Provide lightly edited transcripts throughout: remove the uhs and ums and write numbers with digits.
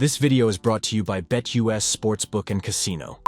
This video is brought to you by BetUS Sportsbook and Casino.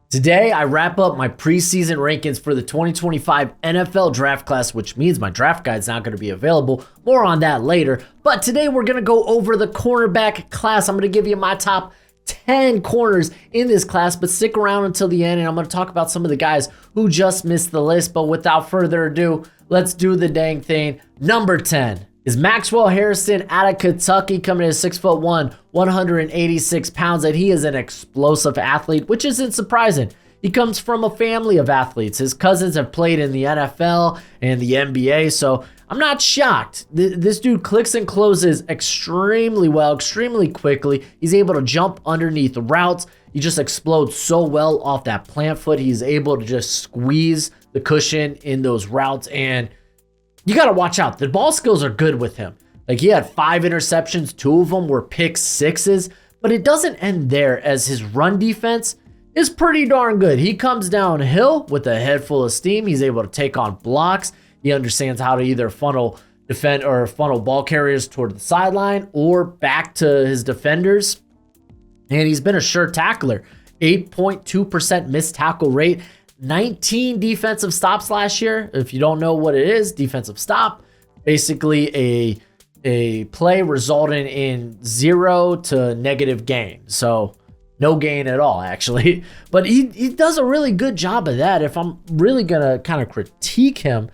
Today, I wrap up my preseason rankings for the 2025 NFL draft class, which means my draft guide's not going to be available. More on that later. But today, we're going to go over the cornerback class. I'm going to give you my top 10 corners in this class, but stick around until the end, and I'm going to talk about some of the guys who just missed the list. But without further ado, let's do the dang thing. Number 10 is Maxwell Hairston out of Kentucky, coming in at 6'1", 186 pounds, and he is an explosive athlete, which isn't surprising. He comes from a family of athletes. His cousins have played in the NFL and the NBA, so I'm not shocked. This dude clicks and closes extremely well, extremely quickly. He's able to jump underneath routes. He just explodes so well off that plant foot. He's able to just squeeze the cushion in those routes, and you got to watch out. The ball skills are good with him. Like, he had 5 interceptions, 2 of them were pick sixes, but it doesn't end there, as his run defense is pretty darn good. He comes downhill with a head full of steam. He's able to take on blocks. He understands how to either funnel ball carriers toward the sideline or back to his defenders. And he's been a sure tackler. 8.2% missed tackle rate. 19 defensive stops last year. If you don't know what it is, defensive stop, basically a play resulting in 0 to negative gain. So no gain at all, actually. But he does a really good job of that. If I'm really going to kind of critique him,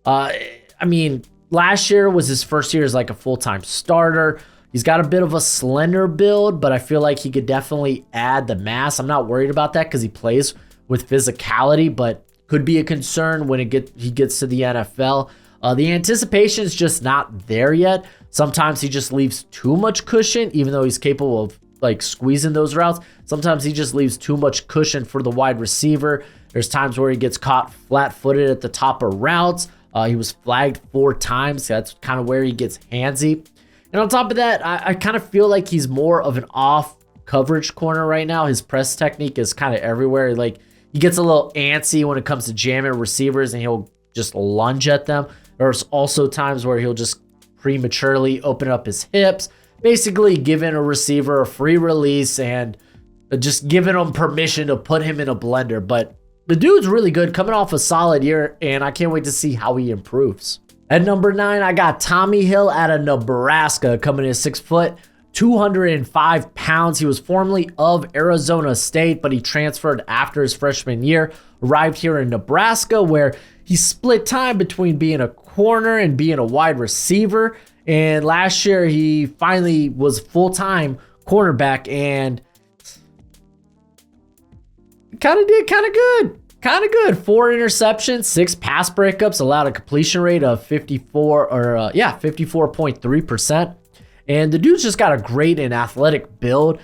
last year was his first year as like a full-time starter. He's got a bit of a slender build, but I feel like he could definitely add the mass. I'm not worried about that because he plays with physicality, but could be a concern when he gets to the NFL. The anticipation is just not there yet. Sometimes he just leaves too much cushion, even though he's capable of like squeezing those routes. Sometimes he just leaves too much cushion for the wide receiver. There's times where he gets caught flat-footed at the top of routes. He was flagged 4 times. That's kind of where he gets handsy. And on top of that, I kind of feel like he's more of an off coverage corner right now. His press technique is kind of everywhere. Like, he gets a little antsy when it comes to jamming receivers, and he'll just lunge at them. There's also times where he'll just prematurely open up his hips, basically giving a receiver a free release and just giving him permission to put him in a blender. But the dude's really good, coming off a solid year, and I can't wait to see how he improves. At number 9, I got Tommi Hill out of Nebraska, coming in 6 foot, 205 pounds. He was formerly of Arizona State, but he transferred after his freshman year, arrived here in Nebraska, where he split time between being a corner and being a wide receiver. And last year, he finally was full-time cornerback and kind of did kind of good. 4 interceptions, 6 pass breakups, allowed a completion rate of 54.3%. And the dude's just got a great and athletic build.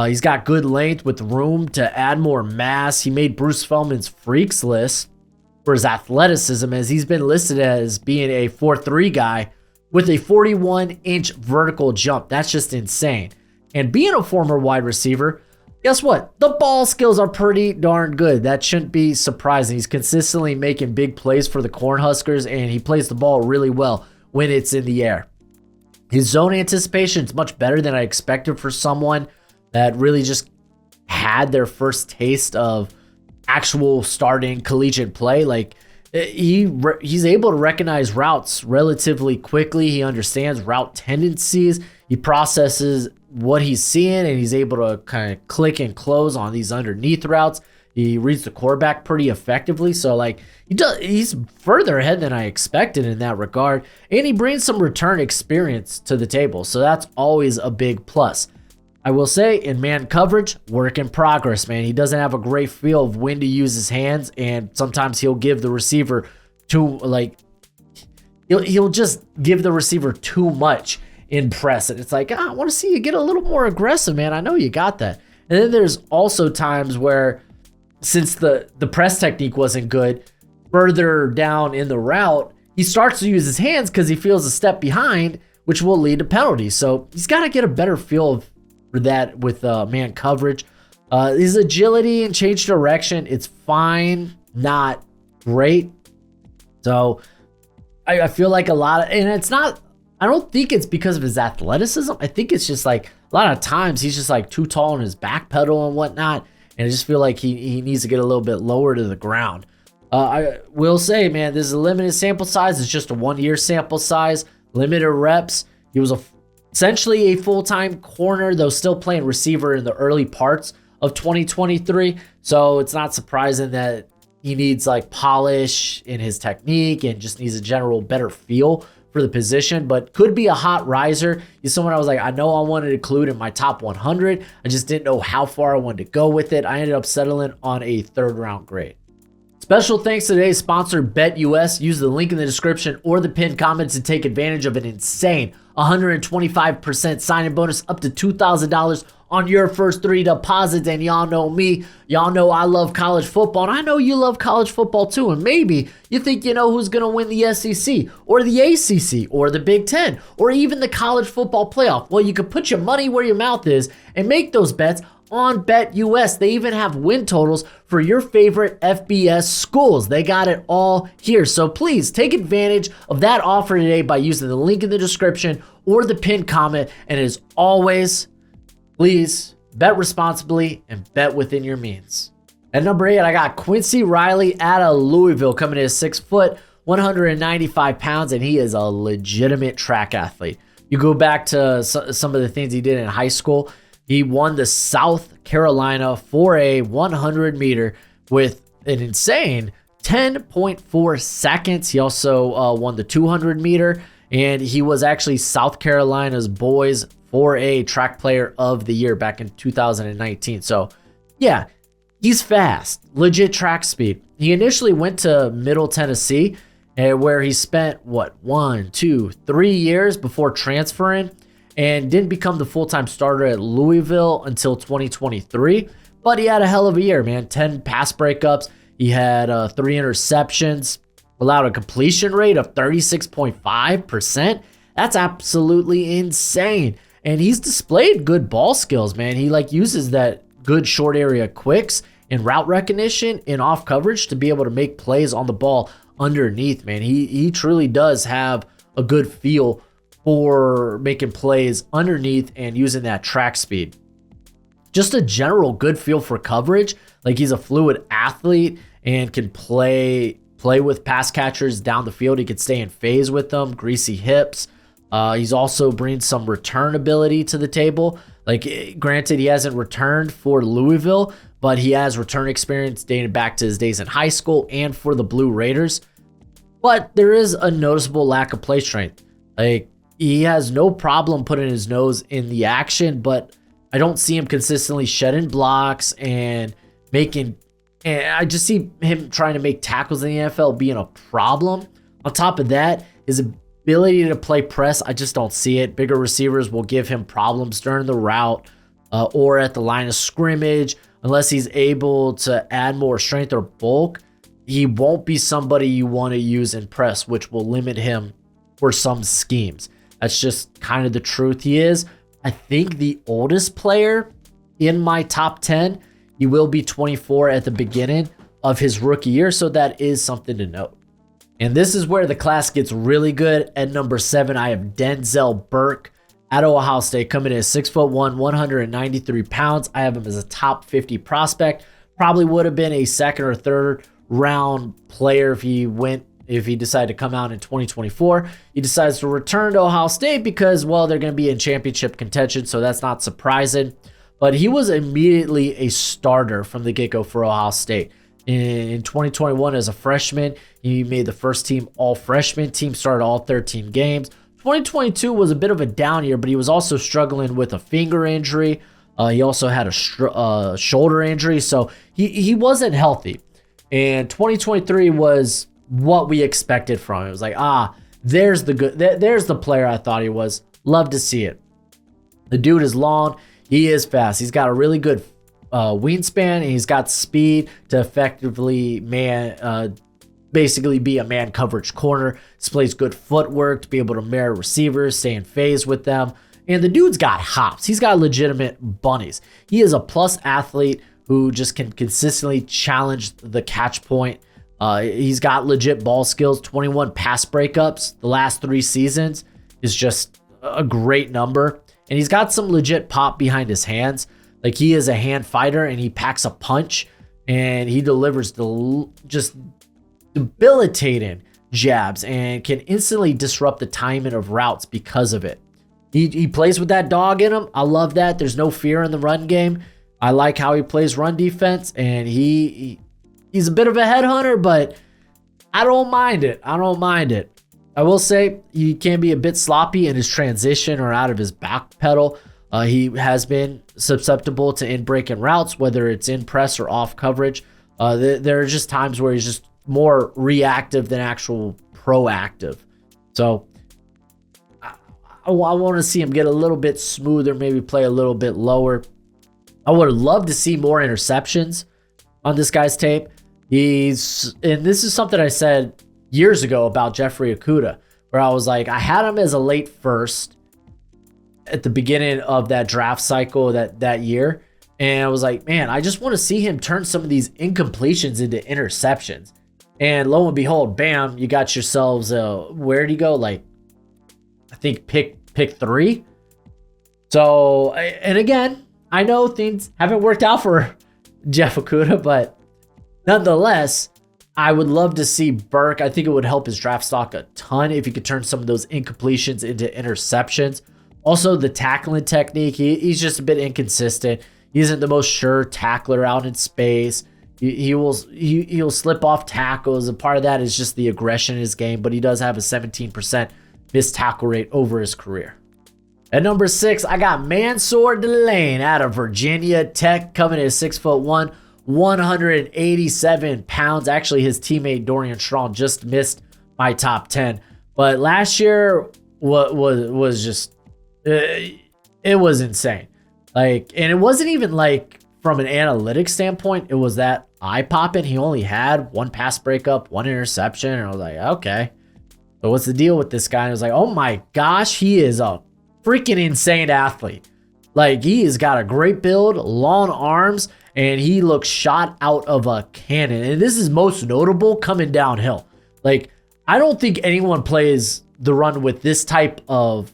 He's got good length with room to add more mass. He made Bruce Feldman's freaks list for his athleticism, as he's been listed as being a 4.3 guy with a 41-inch vertical jump. That's just insane. And being a former wide receiver, guess what? The ball skills are pretty darn good. That shouldn't be surprising. He's consistently making big plays for the Cornhuskers, and he plays the ball really well when it's in the air. His zone anticipation is much better than I expected for someone that really just had their first taste of actual starting collegiate play. Like, he's able to recognize routes relatively quickly. He understands route tendencies. He processes what he's seeing, and he's able to kind of click and close on these underneath routes. He reads the quarterback pretty effectively. So, like, he's further ahead than I expected in that regard. And he brings some return experience to the table. So that's always a big plus. I will say, in man coverage, work in progress, man. He doesn't have a great feel of when to use his hands. And sometimes he'll give the receiver he'll just give the receiver too much in press. And it's like, I want to see you get a little more aggressive, man. I know you got that. And then there's also times where, since the press technique wasn't good, further down in the route, he starts to use his hands because he feels a step behind, which will lead to penalties. So he's got to get a better feel for that with man coverage. His agility and change direction, it's fine, not great. So I feel like a lot of, and it's not, I don't think it's because of his athleticism. I think it's just like a lot of times he's just like too tall on his back pedal and whatnot. And I just feel like he needs to get a little bit lower to the ground. I will say, man, this is a limited sample size. It's just a 1-year sample size, limited reps. He was essentially a full-time corner, though still playing receiver in the early parts of 2023. So it's not surprising that he needs like polish in his technique and just needs a general better feel for the position, but could be a hot riser. He's someone I was like, I know I wanted to include in my top 100. I just didn't know how far I wanted to go with it. I ended up settling on a 3rd round grade. Special thanks to today's sponsor, BetUS. Use the link in the description or the pinned comment to take advantage of an insane 125% sign-in bonus up to $2,000 on your first 3 deposits. And y'all know me. Y'all know I love college football, and I know you love college football too. And maybe you think you know who's going to win the SEC or the ACC or the Big Ten or even the college football playoff. Well, you could put your money where your mouth is and make those bets on BetUS. They even have win totals for your favorite FBS schools. They got it all here. So please take advantage of that offer today by using the link in the description or the pinned comment. And as always, please bet responsibly and bet within your means. At number 8, I got Quincy Riley out of Louisville, coming in at 6 foot, 195 pounds, and he is a legitimate track athlete. You go back to some of the things he did in high school. He won the South Carolina 4A 100 meter with an insane 10.4 seconds. He also won the 200 meter, and he was actually South Carolina's boys 4A track player of the year back in 2019. So yeah, he's fast, legit track speed. He initially went to Middle Tennessee, where he spent 1, 2, 3 years before transferring, and didn't become the full-time starter at Louisville until 2023. But he had a hell of a year, man. 10 pass breakups. He had 3 interceptions, allowed a completion rate of 36.5%. That's absolutely insane. And he's displayed good ball skills, man. He uses that good short area quicks and route recognition and off coverage to be able to make plays on the ball underneath, man. He truly does have a good feel for making plays underneath and using that track speed. Just a general good feel for coverage. He's a fluid athlete and can play with pass catchers down the field. He can stay in phase with them, greasy hips. He's also brings some return ability to the table. Granted, he hasn't returned for Louisville, but he has return experience dating back to his days in high school and for the Blue Raiders. But there is a noticeable lack of play strength. He has no problem putting his nose in the action, but I don't see him consistently shedding blocks and I just see him trying to make tackles in the NFL being a problem. On top of that, his ability to play press, I just don't see it. Bigger receivers will give him problems during the route or at the line of scrimmage. Unless he's able to add more strength or bulk, he won't be somebody you want to use in press, which will limit him for some schemes. That's just kind of the truth. He is, I think, the oldest player in my top 10. He will be 24 at the beginning of his rookie year, so that is something to note. And this is where the class gets really good. At number 7, I have Denzel Burke out of Ohio State, coming in at 6'1", 193 pounds. I have him as a top 50 prospect. Probably would have been a 2nd or 3rd round player if he decided to come out in 2024. He decides to return to Ohio State because, well, they're going to be in championship contention, so that's not surprising. But he was immediately a starter from the get-go for Ohio State. In 2021, as a freshman, he made the first team all-freshman team, started all 13 games. 2022 was a bit of a down year, but he was also struggling with a finger injury. He also had a shoulder injury, so he wasn't healthy. And 2023 was what we expected from him. It was there's the player I thought he was. Love to see it. The dude is long. He is fast. He's got a really good wingspan, and he's got speed to effectively basically be a man coverage corner. Displays good footwork to be able to marry receivers, stay in phase with them. And the dude's got hops. He's got legitimate bunnies. He is a plus athlete who just can consistently challenge the catch point. He's got legit ball skills. 21 pass breakups the last 3 seasons is just a great number. and he's got some legit pop behind his hands. Like, he is a hand fighter, and he packs a punch, and he delivers just debilitating jabs and can instantly disrupt the timing of routes because of it. He plays with that dog in him. I love that. There's no fear in the run game. I like how he plays run defense, and he's a bit of a headhunter, but I don't mind it. I will say he can be a bit sloppy in his transition or out of his back pedal. He has been susceptible to in-breaking routes, whether it's in press or off coverage. There are just times where he's just more reactive than actual proactive. So I want to see him get a little bit smoother, maybe play a little bit lower. I would love to see more interceptions on this guy's tape. And this is something I said years ago about Jeffrey Okudah, where I was like, I had him as a late first at the beginning of that draft cycle that year. And I was like, man, I just want to see him turn some of these incompletions into interceptions. And lo and behold, bam, you got yourselves, where'd he go? Like, I think pick 3. So, and again, I know things haven't worked out for Jeff Okudah, but nonetheless, I would love to see Burke. I think it would help his draft stock a ton if he could turn some of those incompletions into interceptions. Also, the tackling technique, he's just a bit inconsistent. He isn't the most sure tackler out in space. He'll slip off tackles. A part of that is just the aggression in his game, but he does have a 17% missed tackle rate over his career. At number 6, I got Mansoor Delane out of Virginia Tech, coming in at 6'1", 187 pounds. Actually, his teammate Dorian Strong just missed my top 10. But last year was just, it was insane. Like, and it wasn't even like from an analytics standpoint, it was that eye-popping. He only had 1 pass breakup, 1 interception, and I was like, okay. So what's the deal with this guy? And I was like, oh my gosh, he is a freaking insane athlete. Like, he has got a great build, long arms, and he looks shot out of a cannon. And this is most notable coming downhill. Like, I don't think anyone plays the run with this type of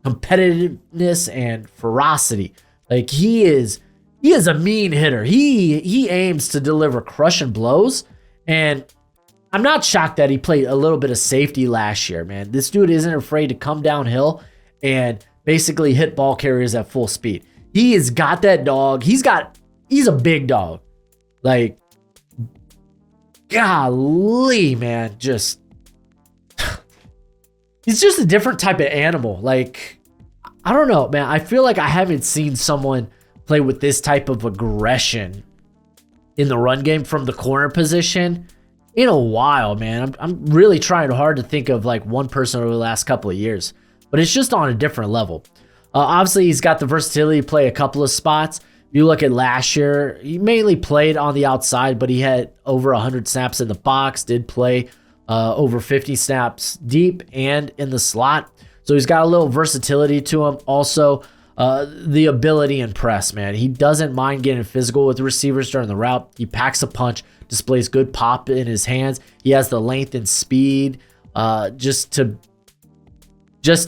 competitiveness and ferocity. Like, he is a mean hitter. He aims to deliver crushing blows, and I'm not shocked that he played a little bit of safety last year, man. This dude isn't afraid to come downhill and basically hit ball carriers at full speed. He has got that dog. He's a big dog. Like, golly, man, he's just a different type of animal. Like, I don't know, man. I feel like I haven't seen someone play with this type of aggression in the run game from the corner position in a while, man. I'm really trying hard to think of like one person over the last couple of years, but it's just on a different level. Obviously, he's got the versatility to play a couple of spots. If you look at last year, he mainly played on the outside, but he had over 100 snaps in the box, did play over 50 snaps deep and in the slot. So he's got a little versatility to him. Also, the ability and press, man. He doesn't mind getting physical with receivers during the route. He packs a punch, displays good pop in his hands. He has the length and speed just to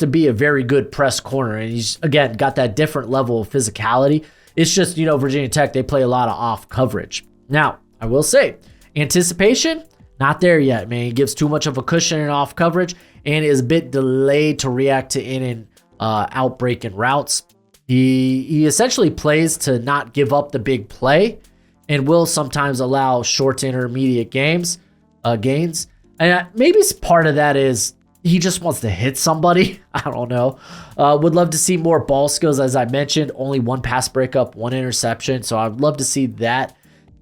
be a very good press corner. And he's, again, got that different level of physicality. It's just, Virginia Tech, they play a lot of off coverage. Now, I will say, anticipation, not there yet, man. He gives too much of a cushion in off coverage and is a bit delayed to react to in and out breaking routes. He essentially plays to not give up the big play and will sometimes allow short to intermediate gains. And maybe part of that is he just wants to hit somebody. I don't know. Would love to see more ball skills. As I mentioned, only 1 pass breakup, 1 interception. So I'd love to see that.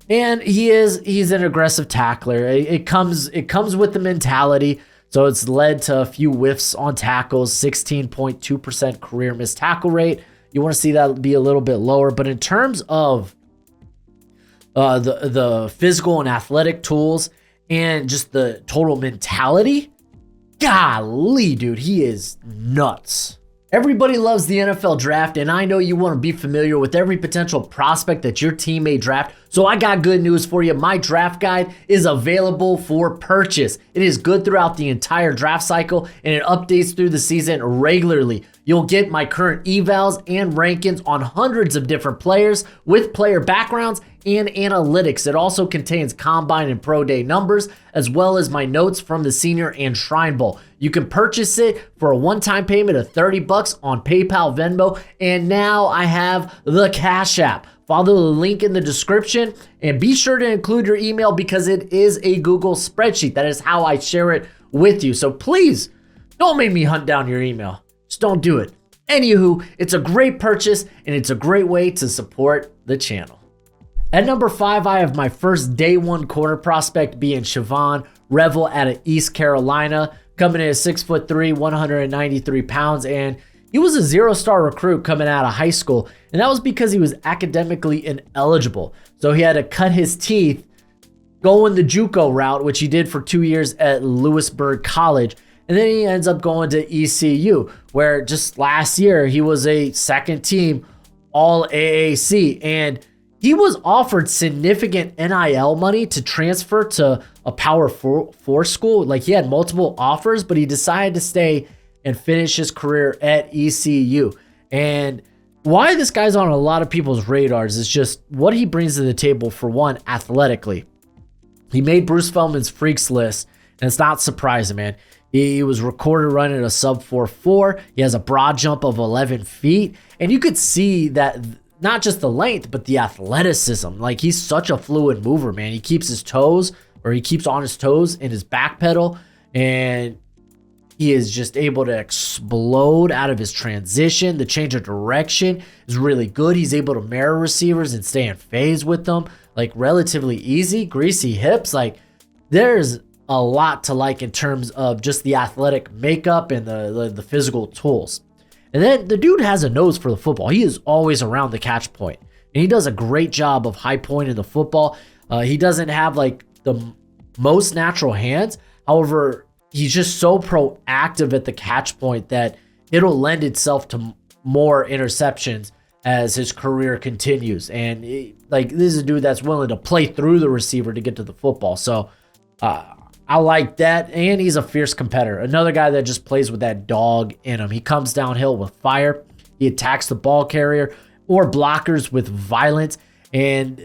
And he's an aggressive tackler. It comes with the mentality. So it's led to a few whiffs on tackles, 16.2% career missed tackle rate. You want to see that be a little bit lower. But in terms of the physical and athletic tools and just the total mentality, golly, dude, he is nuts. Everybody loves the NFL draft, and I know you want to be familiar with every potential prospect that your team may draft. So I got good news for you. My draft guide is available for purchase. It is good throughout the entire draft cycle, and it updates through the season regularly. You'll get my current evals and rankings on hundreds of different players with player backgrounds and analytics. It also contains combine and pro day numbers, as well as my notes from the Senior and Shrine Bowl. You can purchase it for a one-time payment of $30 on PayPal, Venmo, and now I have the Cash App. Follow the link in the description and be sure to include your email because it is a Google spreadsheet. That is how I share it with you. So please don't make me hunt down your email. Just don't do it. Anywho, it's a great purchase and it's a great way to support the channel. At number 5, I have my first day one corner prospect being Shavon Revel out of East Carolina, coming in at 6'3", 193 pounds, and he was a 0-star recruit coming out of high school, and that was because he was academically ineligible. So he had to cut his teeth going the JUCO route, which he did for 2 years at Lewisburg College. And then he ends up going to ECU, where just last year he was a second team All AAC, and he was offered significant NIL money to transfer to a Power 4 school. Like, he had multiple offers, but he decided to stay and finish his career at ECU. And why this guy's on a lot of people's radars is just what he brings to the table. For one, athletically, he made Bruce Feldman's Freaks list, and it's not surprising, man. He was recorded running a sub 4.4. He has a broad jump of 11 feet, and you could see that not just the length, but the athleticism. Like, he's such a fluid mover, man. He keeps his toes, or he keeps on his toes in his back pedal, and he is just able to explode out of his transition. The change of direction is really good. He's able to mirror receivers and stay in phase with them, like, relatively easy. Greasy hips. Like, there's a lot to like in terms of just the athletic makeup and the physical tools. And then the dude has a nose for the football. He is always around the catch point, and he does a great job of high pointing the football. He doesn't have like the most natural hands. However, he's just so proactive at the catch point that it'll lend itself to more interceptions as his career continues. And this is a dude that's willing to play through the receiver to get to the football. So I like that, and he's a fierce competitor. Another guy that just plays with that dog in him. He comes downhill with fire. He attacks the ball carrier or blockers with violence, and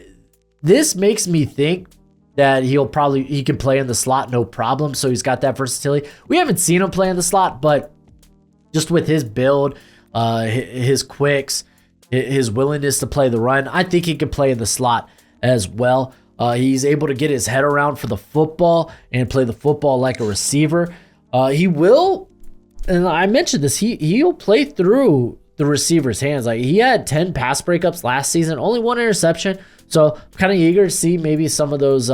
this makes me think that he can play in the slot no problem. So he's got that versatility. We haven't seen him play in the slot, but just with his build, his quicks, his willingness to play the run, I think he can play in the slot as well. He's able to get his head around for the football and play the football like a receiver. He will, and I mentioned this, he'll play through the receiver's hands. Like, he had 10 pass breakups last season, only 1 interception. So I'm kind of eager to see maybe some of those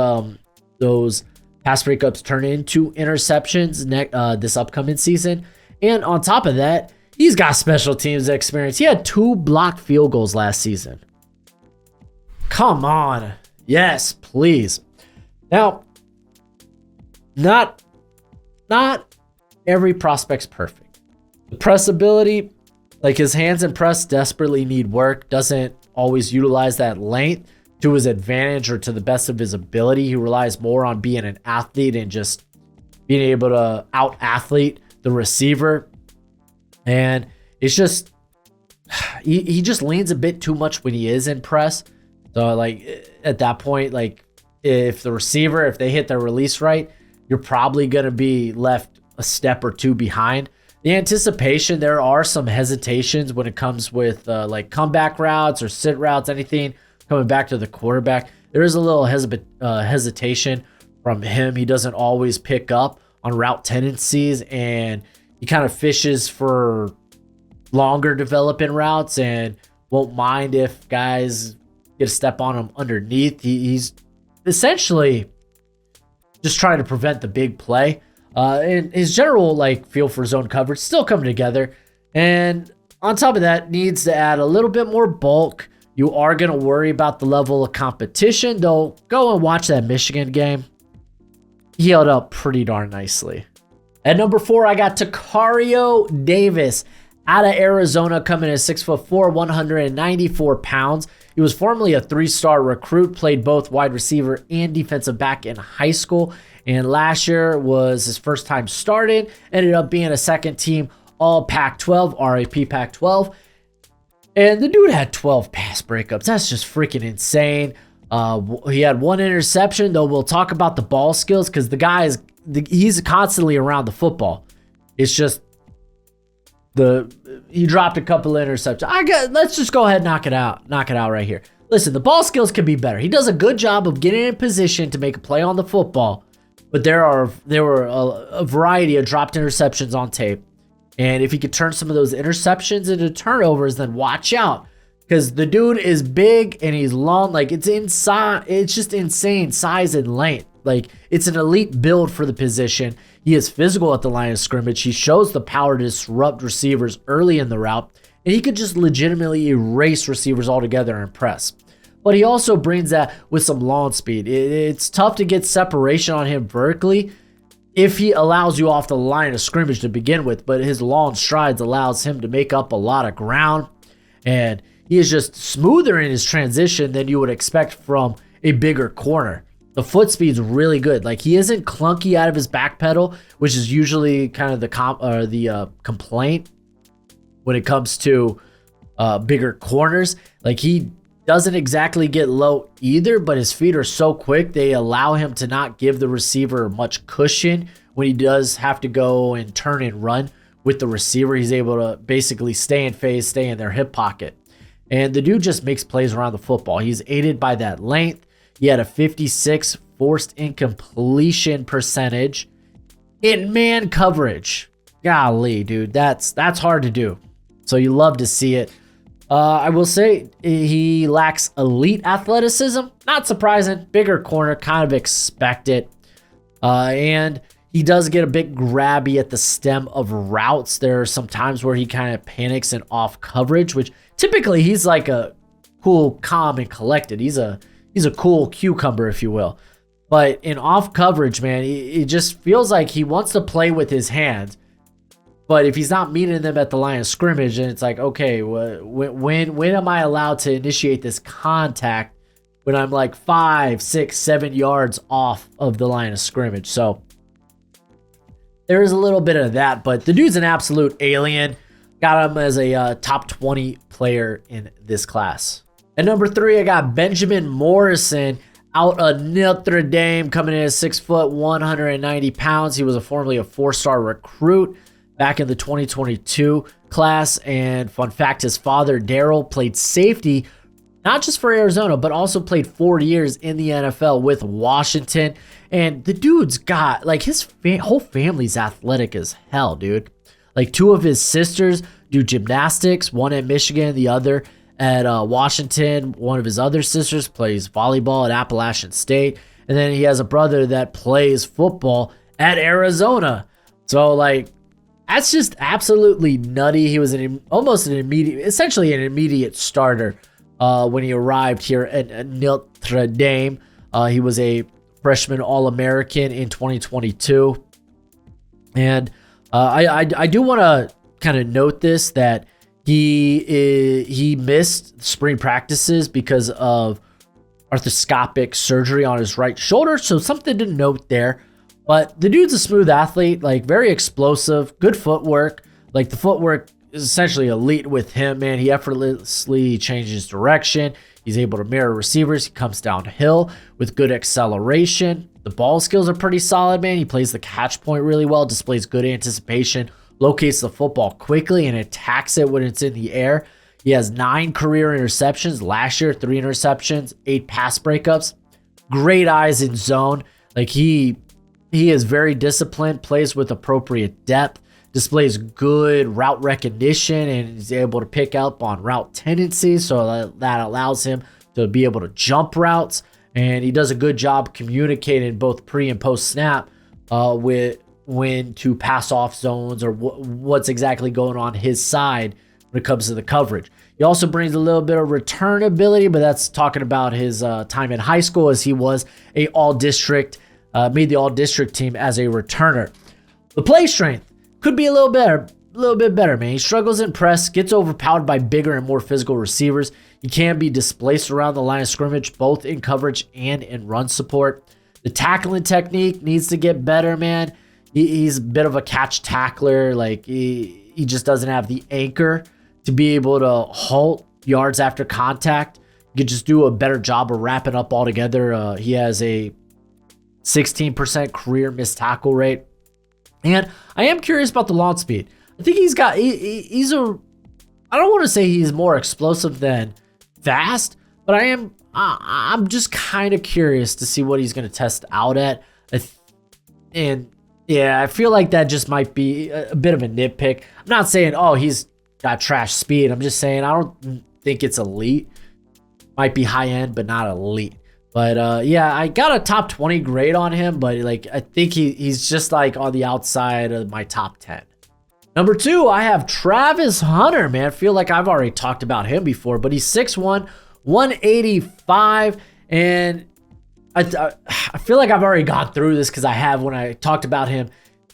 pass breakups turn into interceptions this upcoming season. And on top of that, he's got special teams experience. He had 2 blocked field goals last season. Come on. Yes, please. Now, not every prospect's perfect. The press ability, like, his hands and press desperately need work. Doesn't always utilize that length to his advantage or to the best of his ability. He relies more on being an athlete and just being able to out-athlete the receiver. And it's just, he just leans a bit too much when he is in press. So, like, at that point, like, if they hit their release right, you're probably going to be left a step or two behind. The anticipation, there are some hesitations when it comes with like comeback routes or sit routes, anything coming back to the quarterback. There is a little hesitation from him. He doesn't always pick up on route tendencies, and he kind of fishes for longer developing routes and won't mind if guys get a step on him underneath. He's essentially just trying to prevent the big play. And his general like feel for zone coverage still coming together. And on top of that, needs to add a little bit more bulk. You are going to worry about the level of competition, though. Go and watch that Michigan game. He held up pretty darn nicely. At number 4, I got Tacario Davis Out of Arizona, coming in at 6'4", 194 pounds. He was formerly a 3-star recruit, played both wide receiver and defensive back in high school. And last year was his first time starting. Ended up being a second team all Pac-12, RAP Pac-12. And the dude had 12 pass breakups. That's just freaking insane. He had 1 interception, though we'll talk about the ball skills because he's constantly around the football. It's just he dropped a couple of interceptions. Let's just go ahead and knock it out right here. Listen, the ball skills can be better. He does a good job of getting in position to make a play on the football, but there were a variety of dropped interceptions on tape. And if he could turn some of those interceptions into turnovers, then watch out. Because the dude is big and he's long. Like, it's just insane size and length. Like, it's an elite build for the position. He is physical at the line of scrimmage. He shows the power to disrupt receivers early in the route. And he could just legitimately erase receivers altogether and press. But he also brings that with some launch speed. It's tough to get separation on him vertically if he allows you off the line of scrimmage to begin with, but his long strides allows him to make up a lot of ground, and he is just smoother in his transition than you would expect from a bigger corner. The foot speed's really good. Like, he isn't clunky out of his back pedal, which is usually kind of the complaint when it comes to bigger corners. Like, he doesn't exactly get low either, but his feet are so quick, they allow him to not give the receiver much cushion when he does have to go and turn and run with the receiver. He's able to basically stay in phase, stay in their hip pocket. And the dude just makes plays around the football. He's aided by that length. He had a 56 forced incompletion percentage in man coverage. Golly, dude, that's hard to do. So you love to see it. I will say he lacks elite athleticism. Not surprising. Bigger corner, kind of expect it. And he does get a bit grabby at the stem of routes. There are some times where he kind of panics and off coverage, which typically he's like a cool, calm, and collected. He's a cool cucumber, if you will. But in off coverage, man, it just feels like he wants to play with his hands. But if he's not meeting them at the line of scrimmage, then it's like, okay, when am I allowed to initiate this contact when I'm like 5, 6, 7 yards off of the line of scrimmage? So there is a little bit of that, but the dude's an absolute alien. Got him as a top 20 player in this class. At number 3, I got Benjamin Morrison out of Notre Dame, coming in at 6 foot, 190 pounds. He was formerly a 4-star recruit back in the 2022 class. And fun fact, his father, Daryl, played safety, not just for Arizona, but also played 4 years in the NFL with Washington. And the dude's got, like, his whole family's athletic as hell, dude. Like, 2 of his sisters do gymnastics, one at Michigan, the other at Washington. One of his other sisters plays volleyball at Appalachian State. And then he has a brother that plays football at Arizona. So, like, that's just absolutely nutty. He was essentially an immediate starter when he arrived here at Notre Dame. He was a freshman All-American in 2022. And I do want to kind of note this, that he missed spring practices because of arthroscopic surgery on his right shoulder. So something to note there. But the dude's a smooth athlete, like very explosive, good footwork. Like the footwork is essentially elite with him, man. He effortlessly changes direction. He's able to mirror receivers. He comes downhill with good acceleration. The ball skills are pretty solid, man. He plays the catch point really well, displays good anticipation, locates the football quickly, and attacks it when it's in the air. He has 9 career interceptions. Last year, 3 interceptions, 8 pass breakups. Great eyes in zone. Like he is very disciplined, plays with appropriate depth, displays good route recognition, and is able to pick up on route tendencies. So that allows him to be able to jump routes. And he does a good job communicating both pre and post snap with when to pass off zones or what's exactly going on his side when it comes to the coverage. He also brings a little bit of return ability, but that's talking about his time in high school, as he was a all-district, made the all-district team as a returner. The play strength could be a little little bit better, man. He struggles in press, gets overpowered by bigger and more physical receivers. He can be displaced around the line of scrimmage, both in coverage and in run support. The tackling technique needs to get better, man. He's a bit of a catch tackler. Like, he just doesn't have the anchor to be able to halt yards after contact. You could just do a better job of wrapping up all together. He has a 16% career missed tackle rate. And I am curious about the launch speed. I think he's got, he's a, I don't want to say he's more explosive than fast, but I'm just kind of curious to see what he's going to test out at. And yeah, I feel like that just might be a bit of a nitpick. I'm not saying, oh, he's got trash speed. I'm just saying I don't think it's elite. Might be high end, but not elite. But yeah, I got a top 20 grade on him, but like I think he's just like on the outside of my top 10. Number 2, I have Travis Hunter, man. I feel like I've already talked about him before, but he's 6'1", 185, and I feel like I've already gone through this because I have when I talked about him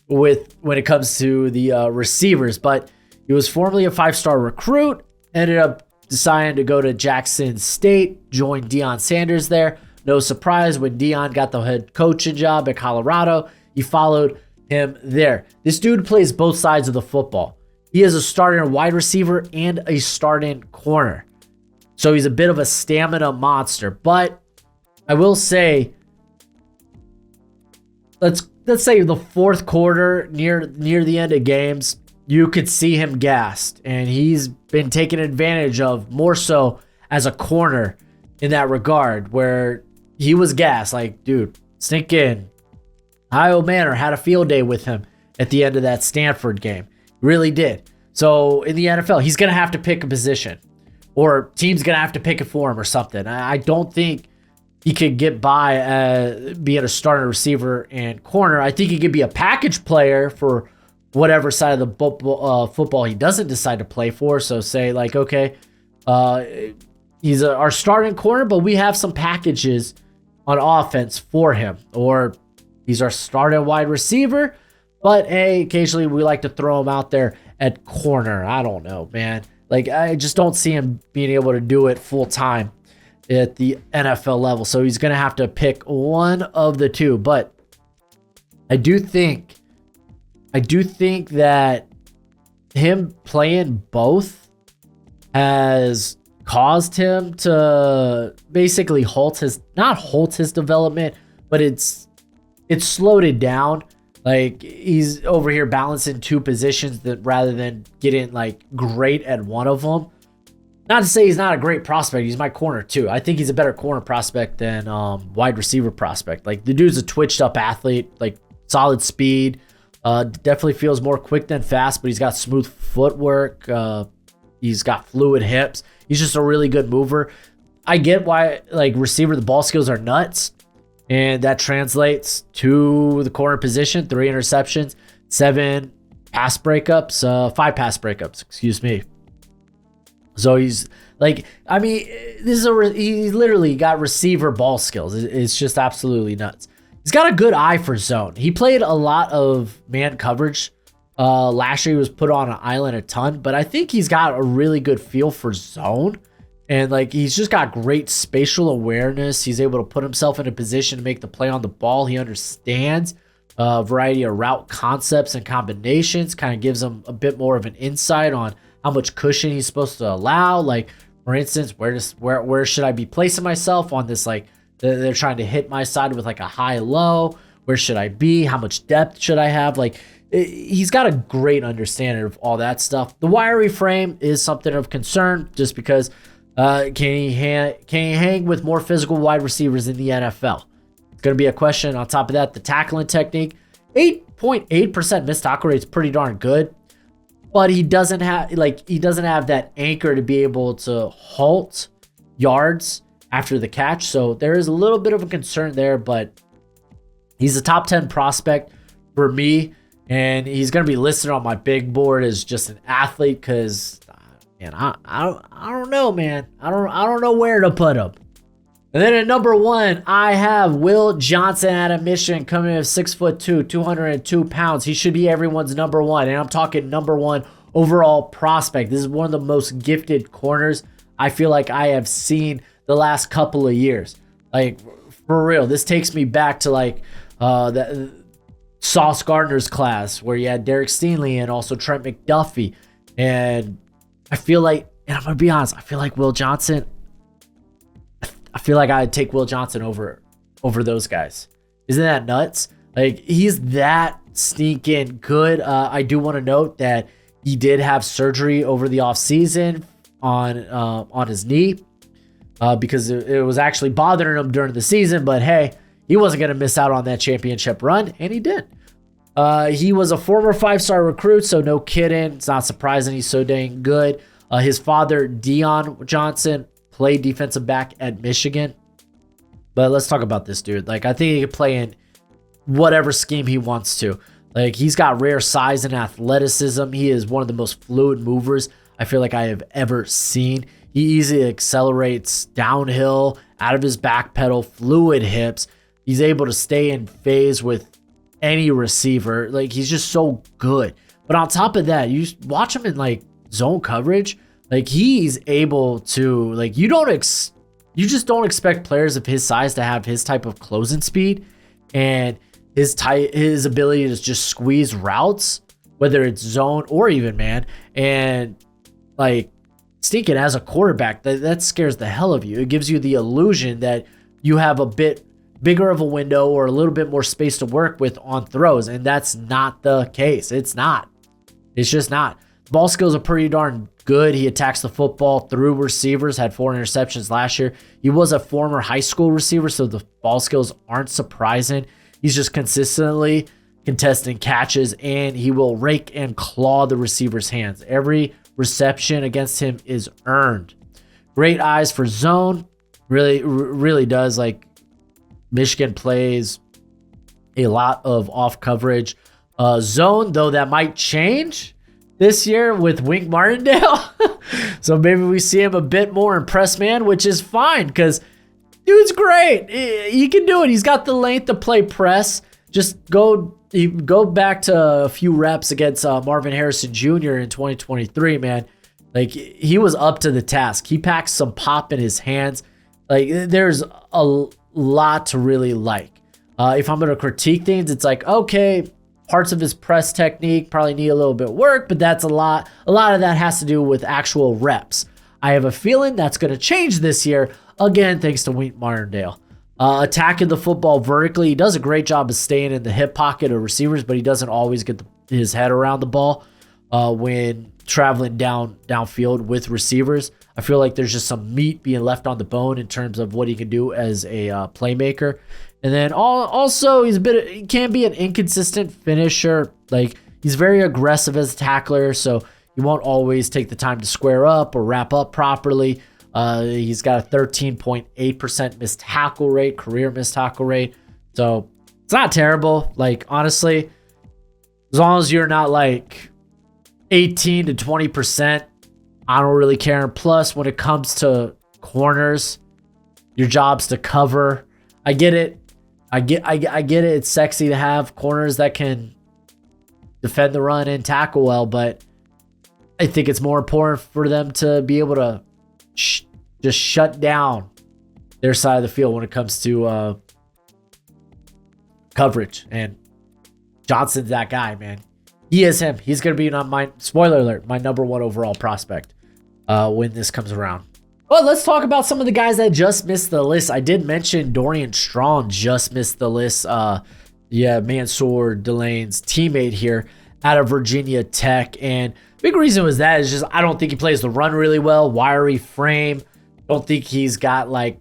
when it comes to the receivers. But he was formerly a 5-star recruit, ended up deciding to go to Jackson State, joined Deion Sanders there. No surprise, when Deion got the head coaching job at Colorado, he followed him there. This dude plays both sides of the football. He is a starting wide receiver and a starting corner. So he's a bit of a stamina monster. But I will say, let's say the fourth quarter, near the end of games, you could see him gassed, and he's been taken advantage of more so as a corner in that regard, where he was gassed. Like, dude, sink in. Ohio Manor had a field day with him at the end of that Stanford game. Really did. So in the NFL, he's going to have to pick a position, or team's going to have to pick it for him or something. I don't think he could get by being a starter receiver and corner. I think he could be a package player for whatever side of the football he doesn't decide to play for. So say like, okay, he's our starting corner, but we have some packages on offense for him. Or he's our starting wide receiver, but hey, occasionally we like to throw him out there at corner. I don't know, man. Like, I just don't see him being able to do it full time at the NFL level. So he's going to have to pick one of the two. But I do think that him playing both has caused him to basically not halt his development, but it's slowed it down. Like, he's over here balancing two positions that rather than getting like great at one of them. Not to say he's not a great prospect. He's my corner too. I think he's a better corner prospect than wide receiver prospect. Like, the dude's a twitched up athlete, like solid speed. Definitely feels more quick than fast, but he's got smooth footwork. He's got fluid hips. He's just a really good mover. I get why, like, receiver, the ball skills are nuts, and that translates to the corner position. 3 interceptions, 5 pass breakups, excuse me. So he's like, I mean, he literally got receiver ball skills. It's just absolutely nuts. He's got a good eye for zone. He played a lot of man coverage. Last year he was put on an island a ton, but I think he's got a really good feel for zone. And like, he's just got great spatial awareness. He's able to put himself in a position to make the play on the ball. He understands a variety of route concepts and combinations. Kind of gives him a bit more of an insight on how much cushion he's supposed to allow. Like, for instance, where should I be placing myself on this? Like, they're trying to hit my side with like a high-low. Where should I be? How much depth should I have? Like, he's got a great understanding of all that stuff. The wiry frame is something of concern, just because can he hang with more physical wide receivers in the NFL? It's going to be a question. On top of that, the tackling technique, 8.8% missed tackle rate is pretty darn good, but he doesn't have that anchor to be able to halt yards after the catch. So there is a little bit of a concern there, but he's a top 10 prospect for me, and he's going to be listed on my big board as just an athlete because, man, I don't know, man. I don't know where to put him. And then at number 1, I have Will Johnson out of Michigan, coming in at 6'2", 202 pounds. He should be everyone's number 1, and I'm talking number 1 overall prospect. This is one of the most gifted corners I feel like I have seen the last couple of years. Like, for real, this takes me back to like the Sauce Gardner's class, where you had Derek Stingley and also Trent McDuffie. And I feel like, and I'm gonna be honest, I feel like Will Johnson. I feel like I'd take Will Johnson over those guys. Isn't that nuts? Like, he's that sneaking good. I do want to note that he did have surgery over the offseason on his knee because it was actually bothering him during the season. But hey, he wasn't going to miss out on that championship run, and he did. He was a former 5-star recruit, so no kidding. It's not surprising he's so dang good. His father, Dion Johnson, played defensive back at Michigan. But let's talk about this dude. Like, I think he can play in whatever scheme he wants to. Like, he's got rare size and athleticism. He is one of the most fluid movers I feel like I have ever seen. He easily accelerates downhill, out of his back pedal, fluid hips. He's able to stay in phase with any receiver. Like, he's just so good. But on top of that, you watch him in like zone coverage. Like, he's able to, like, you just don't expect players of his size to have his type of closing speed and his ability to just squeeze routes, whether it's zone or even man. And like, stinking as a quarterback, that scares the hell of you. It gives you the illusion that you have a bit bigger of a window or a little bit more space to work with on throws, and that's not the case. It's not. It's just not. Ball skills are pretty darn good. He attacks the football through receivers, had 4 interceptions last year. He was a former high school receiver, so the ball skills aren't surprising. He's just consistently contesting catches, and he will rake and claw the receiver's hands. Every reception against him is earned. Great eyes for zone. Really does. Like, Michigan plays a lot of off coverage. Zone, though, that might change this year with Wink Martindale. So maybe we see him a bit more in press man, which is fine because dude's great. He can do it. He's got the length to play press. Just go back to a few reps against Marvin Harrison Jr. in 2023, man. Like, he was up to the task. He packs some pop in his hands. Like, there's a lot to really like. If I'm going to critique things, it's like, okay, parts of his press technique probably need a little bit of work, but that's a lot. A lot of that has to do with actual reps. I have a feeling that's going to change this year, again, thanks to Wink Martindale. Attacking the football vertically. He does a great job of staying in the hip pocket of receivers, but he doesn't always get his head around the ball when traveling downfield with receivers. I feel like there's just some meat being left on the bone in terms of what he can do as a playmaker. And then also he can be an inconsistent finisher. Like, he's very aggressive as a tackler, so he won't always take the time to square up or wrap up properly. He's got a 13.8% missed tackle rate, career missed tackle rate. So it's not terrible. Like, honestly, as long as you're not like 18 to 20%, I don't really care. Plus, when it comes to corners, your job's to cover. I get it. I get it. It's sexy to have corners that can defend the run and tackle well, but I think it's more important for them to be able to just shut down their side of the field when it comes to coverage. And Johnson's that guy, man. He is him. He's going to be my, spoiler alert, my number 1 overall prospect when this comes around. Well, let's talk about some of the guys that just missed the list. I did mention Dorian Strong just missed the list. Mansoor Delane's teammate here out of Virginia Tech. And big reason was that is just I don't think he plays the run really well. Wiry frame. Don't think he's got like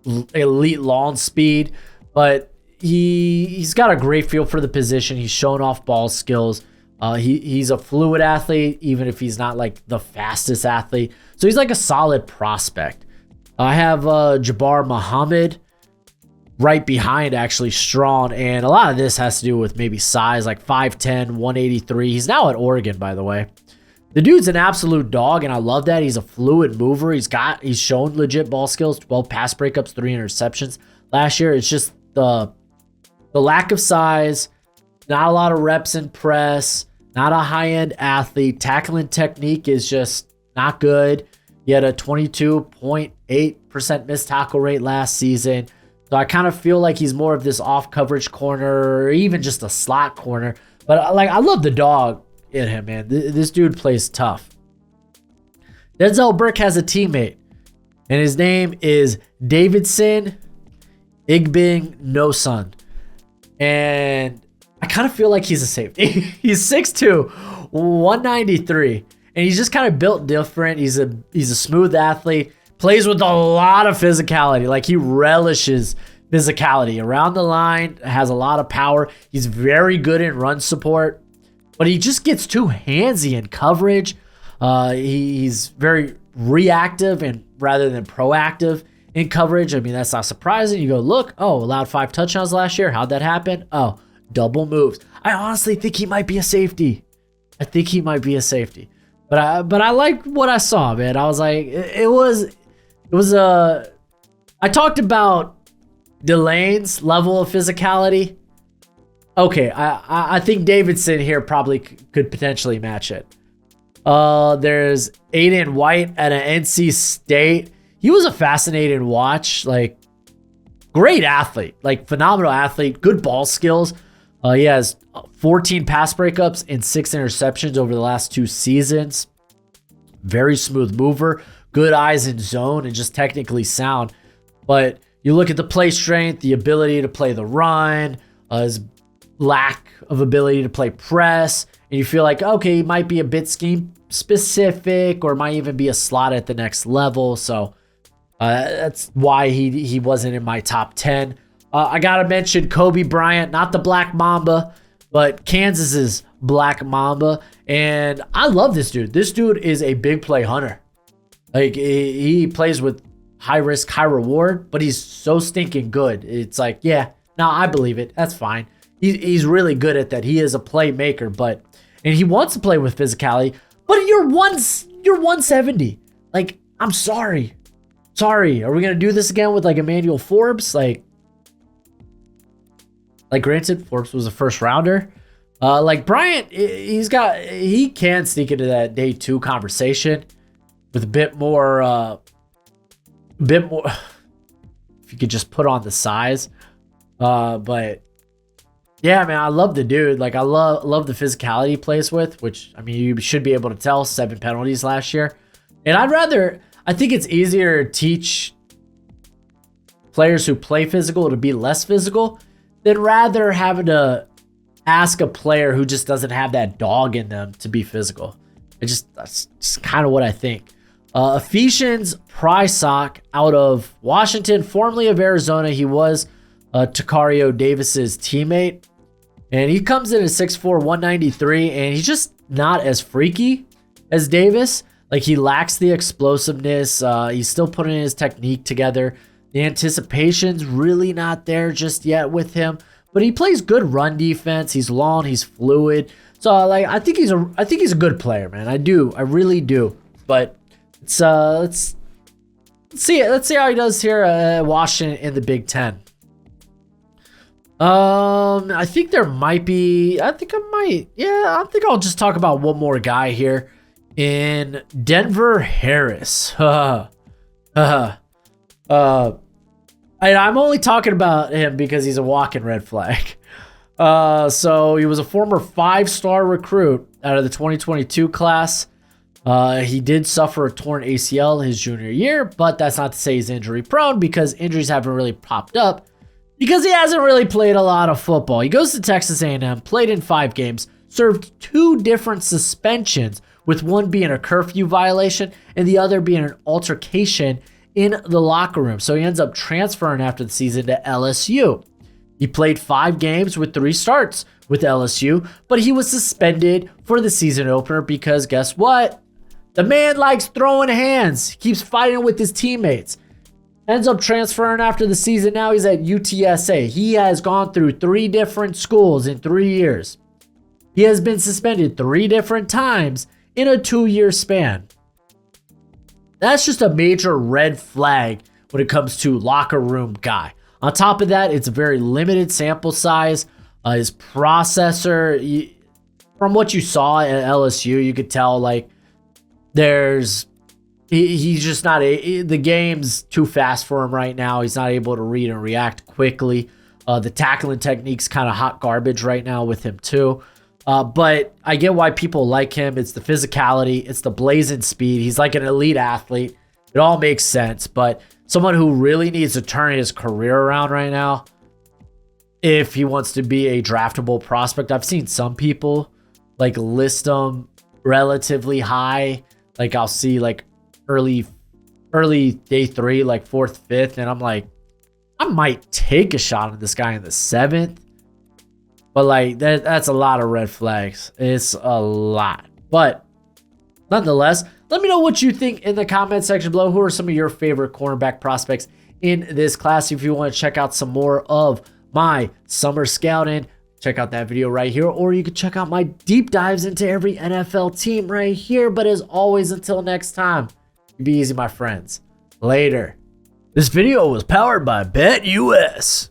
elite lawn speed, but he's got a great feel for the position. He's showing off ball skills. He's a fluid athlete, even if he's not like the fastest athlete. So he's like a solid prospect. I have Jabbar Muhammad right behind actually Strong, and a lot of this has to do with maybe size, like 5'10", 183. He's now at Oregon, by the way. The dude's an absolute dog, and I love that. He's a fluid mover. He's shown legit ball skills, 12 pass breakups, 3 interceptions last year. It's just the lack of size, not a lot of reps in press, not a high-end athlete. Tackling technique is just not good. He had a 22.8% missed tackle rate last season. So I kind of feel like he's more of this off-coverage corner or even just a slot corner. But I love the dog in him, man. This dude plays tough. Denzel Burke has a teammate, and his name is Davidson Igbing Nosun. And I kind of feel like he's a safety. He's 6'2", 193, and he's just kind of built different. He's a smooth athlete, plays with a lot of physicality. Like, he relishes physicality around the line, has a lot of power. He's very good in run support, but he just gets too handsy in coverage. He's very reactive and rather than proactive in coverage. I mean, that's not surprising. You go, look, allowed 5 touchdowns last year. How'd that happen? Oh, double moves. I honestly think he might be a safety. But I like what I saw, man. I was like, I talked about Delane's level of physicality. Okay, I think Davidson here probably could potentially match it. There's Aiden White at an NC State. He was a fascinating watch. Like, great athlete, like phenomenal athlete, good ball skills. He has 14 pass breakups and 6 interceptions over the last 2 seasons. Very smooth mover, good eyes in zone, and just technically sound. But you look at the play strength, the ability to play the run, his lack of ability to play press, and you feel like, okay, he might be a bit scheme specific or might even be a slot at the next level. So that's why he wasn't in my top 10. I got to mention Kobe Bryant, not the Black Mamba, but Kansas's Black Mamba. And I love this dude. This dude is a big play hunter. Like, he plays with high risk, high reward, but he's so stinking good. It's like, yeah, no, I believe it. That's fine. He's really good at that. He is a playmaker, and he wants to play with physicality, but you're 170. Like, I'm sorry. Are we going to do this again with like Emmanuel Forbes? Like granted, Forbes was a first rounder. Like Bryant, he can sneak into that day 2 conversation with a bit more, if you could just put on the size. But yeah, man, I love the dude. Like, I love the physicality he plays with, which, I mean, you should be able to tell, 7 penalties last year. And I think it's easier to teach players who play physical to be less physical than rather having to ask a player who just doesn't have that dog in them to be physical. That's just kind of what I think. Ephesians Prysock out of Washington, formerly of Arizona. He was Tacario Davis's teammate. And he comes in at 6'4", 193, and he's just not as freaky as Davis. Like, he lacks the explosiveness. He's still putting his technique together. The anticipation's really not there just yet with him, but he plays good run defense. He's long, he's fluid. So I think he's a good player, man. I really do. But let's see how he does here at Washington in the Big Ten. I think I'll just talk about one more guy here in Denver Harris. And I'm only talking about him because he's a walking red flag. So he was a former 5-star recruit out of the 2022 class. He did suffer a torn ACL his junior year, but that's not to say he's injury prone, because injuries haven't really popped up because he hasn't really played a lot of football. He goes to Texas A&M, played in 5 games, served 2 different suspensions, with one being a curfew violation and the other being an altercation in the locker room. So he ends up transferring after the season to LSU. He played 5 games with 3 starts with LSU, but he was suspended for the season opener because guess what? The man likes throwing hands. He keeps fighting with his teammates. Ends up transferring after the season. Now he's at UTSA. He has gone through 3 different schools in 3 years. He has been suspended 3 different times in a 2-year span. That's just a major red flag when it comes to locker room guy. On top of that, it's a very limited sample size. His processor, from what you saw at LSU, you could tell like he's just not the game's too fast for him right now. He's not able to read and react quickly. The tackling technique's kind of hot garbage right now with him too. But I get why people like him. It's the physicality. It's the blazing speed. He's like an elite athlete. It all makes sense. But someone who really needs to turn his career around right now, if he wants to be a draftable prospect. I've seen some people like list him relatively high. Like I'll see like early day 3, like 4th, 5th. And I'm like, I might take a shot on this guy in the 7th. But like that's a lot of red flags. It's a lot. But nonetheless, let me know what you think in the comment section below. Who are some of your favorite cornerback prospects in this class? If you want to check out some more of my summer scouting, check out that video right here. Or you can check out my deep dives into every NFL team right here. But as always, until next time, be easy, my friends. Later. This video was powered by BetUS.